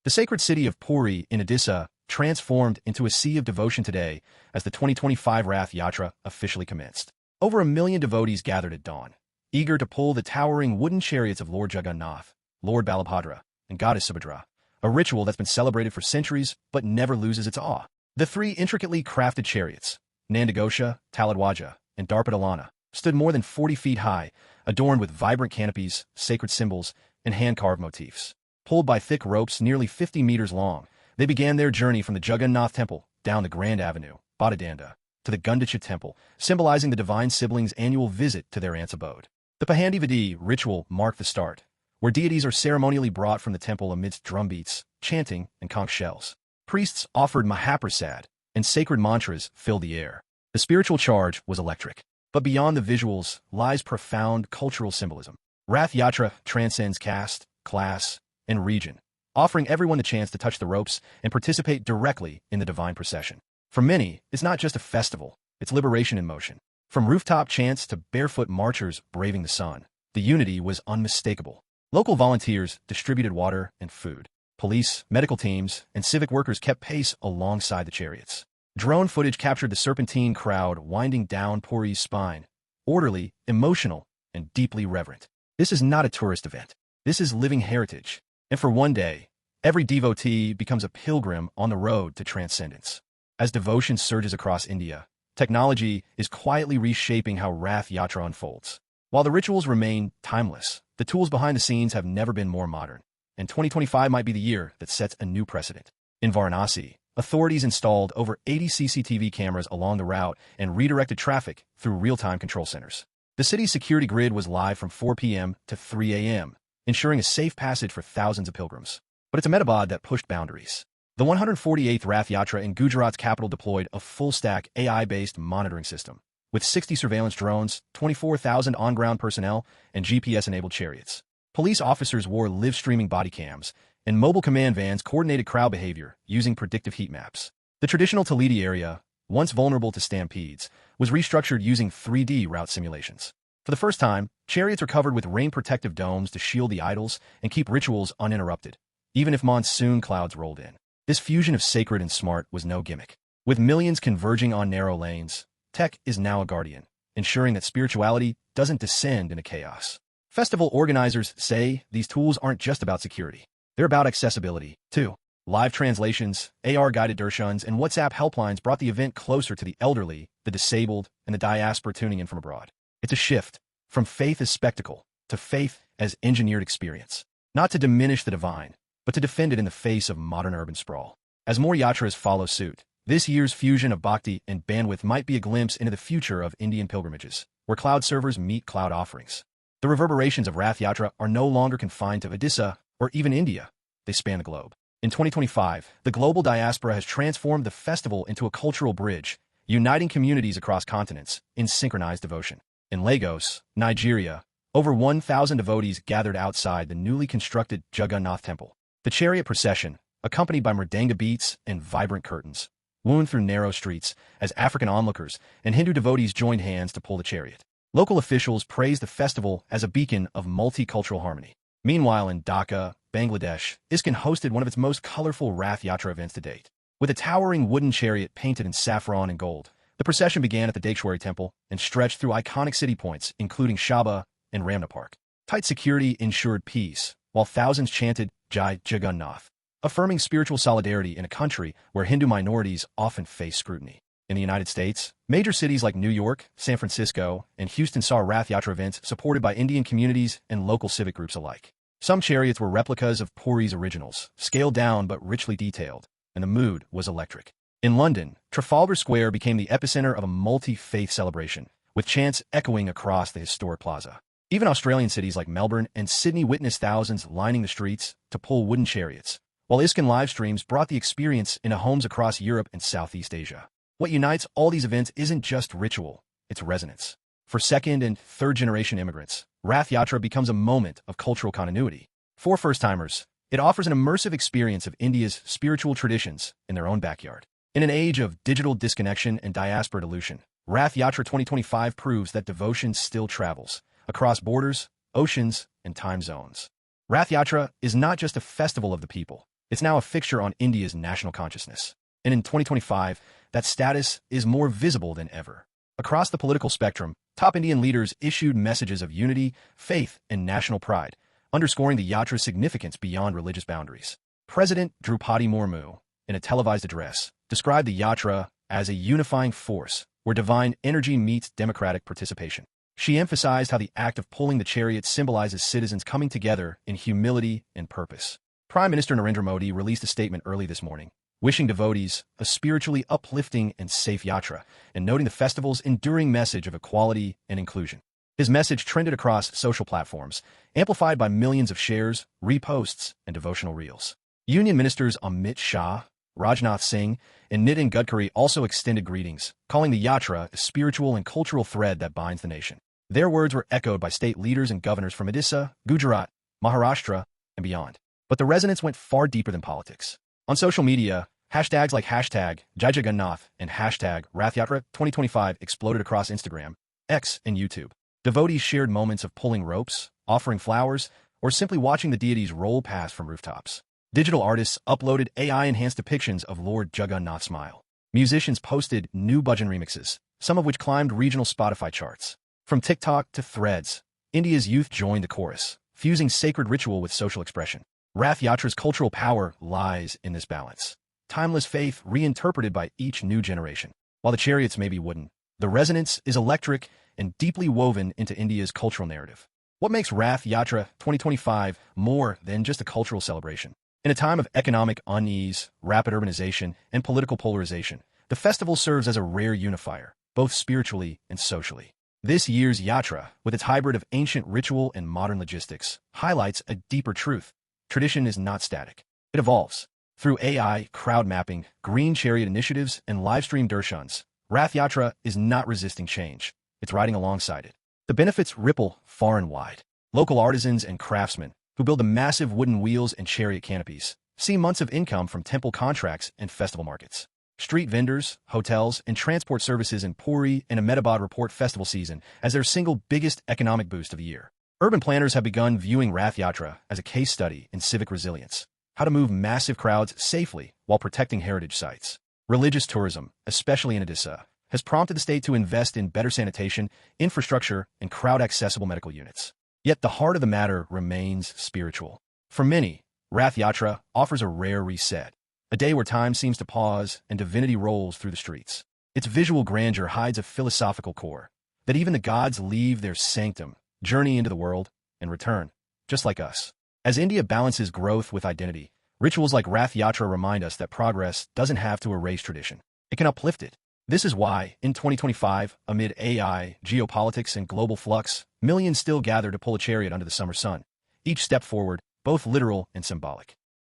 The sacred city of Puri in Odisha transformed into a sea of devotion today as the 2025 Rath Yatra officially commenced. Over 1 million devotees gathered at dawn, eager to pull the towering wooden chariots of Lord Jagannath, Lord Balabhadra, and goddess Subhadra, a ritual that's been celebrated for centuries but never loses its awe. The three intricately crafted chariots, Nandagosha, Taladwaja, and Darpadalana, stood more than 40 feet high, adorned with vibrant canopies, sacred symbols, and hand-carved motifs. Pulled by thick ropes nearly 50 meters long, they began their journey from the Jagannath Temple down the Grand Avenue, Balabhadra, to the Gundicha Temple, symbolizing the divine siblings' annual visit to their aunt's abode. The Pahandivadi ritual marked the start, where deities are ceremonially brought from the temple amidst drumbeats, chanting, and conch shells. Priests offered mahaprasad, and sacred mantras filled the air. The spiritual charge was electric. But beyond the visuals lies profound cultural symbolism. Rath Yatra transcends caste, class, and region, offering everyone the chance to touch the ropes and participate directly in the divine procession. For many, it's not just a festival, it's liberation in motion. From rooftop chants to barefoot marchers braving the sun, the unity was unmistakable. Local volunteers distributed water and food. Police, medical teams, and civic workers kept pace alongside the chariots. Drone footage captured the serpentine crowd winding down Puri's spine, orderly, emotional, and deeply reverent. This is not a tourist event. This is living heritage. And for one day, every devotee becomes a pilgrim on the road to transcendence. As devotion surges across India, technology is quietly reshaping how Rath Yatra unfolds. While the rituals remain timeless, the tools behind the scenes have never been more modern. And 2025 might be the year that sets a new precedent. In Varanasi, authorities installed over 80 CCTV cameras along the route and redirected traffic through real-time control centers. The city's security grid was live from 4 p.m. to 3 a.m., ensuring a safe passage for thousands of pilgrims. But it's Ahmedabad that pushed boundaries. The 148th Rath Yatra in Gujarat's capital deployed a full-stack AI-based monitoring system, with 60 surveillance drones, 24,000 on-ground personnel, and GPS-enabled chariots. Police officers wore live-streaming body cams, and mobile command vans coordinated crowd behavior using predictive heat maps. The traditional Toledi area, once vulnerable to stampedes, was restructured using 3D route simulations. For the first time, chariots are covered with rain-protective domes to shield the idols and keep rituals uninterrupted, even if monsoon clouds rolled in. This fusion of sacred and smart was no gimmick. With millions converging on narrow lanes, tech is now a guardian, ensuring that spirituality doesn't descend into chaos. Festival organizers say these tools aren't just about security. They're about accessibility, too. Live translations, AR-guided darshans, and WhatsApp helplines brought the event closer to the elderly, the disabled, and the diaspora tuning in from abroad. It's a shift from faith as spectacle to faith as engineered experience. Not to diminish the divine, but to defend it in the face of modern urban sprawl. As more yatras follow suit, this year's fusion of bhakti and bandwidth might be a glimpse into the future of Indian pilgrimages, where cloud servers meet cloud offerings. The reverberations of Rath Yatra are no longer confined to Odisha or even India. They span the globe. In 2025, the global diaspora has transformed the festival into a cultural bridge, uniting communities across continents in synchronized devotion. In Lagos, Nigeria, over 1,000 devotees gathered outside the newly constructed Jagannath Temple. The chariot procession, accompanied by mridanga beats and vibrant curtains, wound through narrow streets as African onlookers and Hindu devotees joined hands to pull the chariot. Local officials praised the festival as a beacon of multicultural harmony. Meanwhile, in Dhaka, Bangladesh, ISKCON hosted one of its most colorful Rath Yatra events to date. With a towering wooden chariot painted in saffron and gold, the procession began at the Dakeshwari Temple and stretched through iconic city points, including Shaba and Ramna Park. Tight security ensured peace, while thousands chanted Jai Jagannath, affirming spiritual solidarity in a country where Hindu minorities often face scrutiny. In the United States, major cities like New York, San Francisco, and Houston saw Rath Yatra events supported by Indian communities and local civic groups alike. Some chariots were replicas of Puri's originals, scaled down but richly detailed, and the mood was electric. In London, Trafalgar Square became the epicenter of a multi-faith celebration, with chants echoing across the historic plaza. Even Australian cities like Melbourne and Sydney witnessed thousands lining the streets to pull wooden chariots, while ISKCON live streams brought the experience into homes across Europe and Southeast Asia. What unites all these events isn't just ritual, it's resonance. For second- and third-generation immigrants, Rath Yatra becomes a moment of cultural continuity. For first-timers, it offers an immersive experience of India's spiritual traditions in their own backyard. In an age of digital disconnection and diaspora dilution, Rath Yatra 2025 proves that devotion still travels across borders, oceans, and time zones. Rath Yatra is not just a festival of the people, It's now a fixture on India's national consciousness. And in 2025, that status is more visible than ever. Across the political spectrum, top Indian leaders issued messages of unity, faith, and national pride, underscoring the yatra's significance beyond religious boundaries. President Draupadi Murmu, in a televised address, described the yatra as a unifying force where divine energy meets democratic participation. She emphasized how the act of pulling the chariot symbolizes citizens coming together in humility and purpose. Prime Minister Narendra Modi released a statement early this morning, wishing devotees a spiritually uplifting and safe yatra, and noting the festival's enduring message of equality and inclusion. His message trended across social platforms, amplified by millions of shares, reposts, and devotional reels. Union Ministers Amit Shah, Rajnath Singh, and Nitin Gadkari also extended greetings, calling the yatra a spiritual and cultural thread that binds the nation. Their words were echoed by state leaders and governors from Odisha, Gujarat, Maharashtra, and beyond. But the resonance went far deeper than politics. On social media, hashtags like hashtag Jai Jagannath and hashtag Rath Yatra 2025 exploded across Instagram, X, and YouTube. Devotees shared moments of pulling ropes, offering flowers, or simply watching the deities roll past from rooftops. Digital artists uploaded AI-enhanced depictions of Lord Jagannath's smile. Musicians posted new bhajan remixes, some of which climbed regional Spotify charts. From TikTok to Threads, India's youth joined the chorus, fusing sacred ritual with social expression. Rath Yatra's cultural power lies in this balance. Timeless faith reinterpreted by each new generation. While the chariots may be wooden, the resonance is electric and deeply woven into India's cultural narrative. What makes Rath Yatra 2025 more than just a cultural celebration? In a time of economic unease, rapid urbanization, and political polarization, the festival serves as a rare unifier, both spiritually and socially. This year's yatra, with its hybrid of ancient ritual and modern logistics, highlights a deeper truth. Tradition is not static. It evolves. Through AI, crowd mapping, green chariot initiatives, and live-stream darshans, Rath Yatra is not resisting change. It's riding alongside it. The benefits ripple far and wide. Local artisans and craftsmen, who build the massive wooden wheels and chariot canopies, see months of income from temple contracts and festival markets. Street vendors, hotels, and transport services in Puri and Ahmedabad report festival season as their single biggest economic boost of the year. Urban planners have begun viewing Rath Yatra as a case study in civic resilience, how to move massive crowds safely while protecting heritage sites. Religious tourism, especially in Odisha, has prompted the state to invest in better sanitation, infrastructure, and crowd-accessible medical units. Yet the heart of the matter remains spiritual. For many, Rath Yatra offers a rare reset, a day where time seems to pause and divinity rolls through the streets. Its visual grandeur hides a philosophical core, that even the gods leave their sanctum, journey into the world, and return, just like us. As India balances growth with identity, rituals like Rath Yatra remind us that progress doesn't have to erase tradition. It can uplift it. This is why, in 2025, amid AI, geopolitics, and global flux, millions still gather to pull a chariot under the summer sun, each step forward, both literal and symbolic.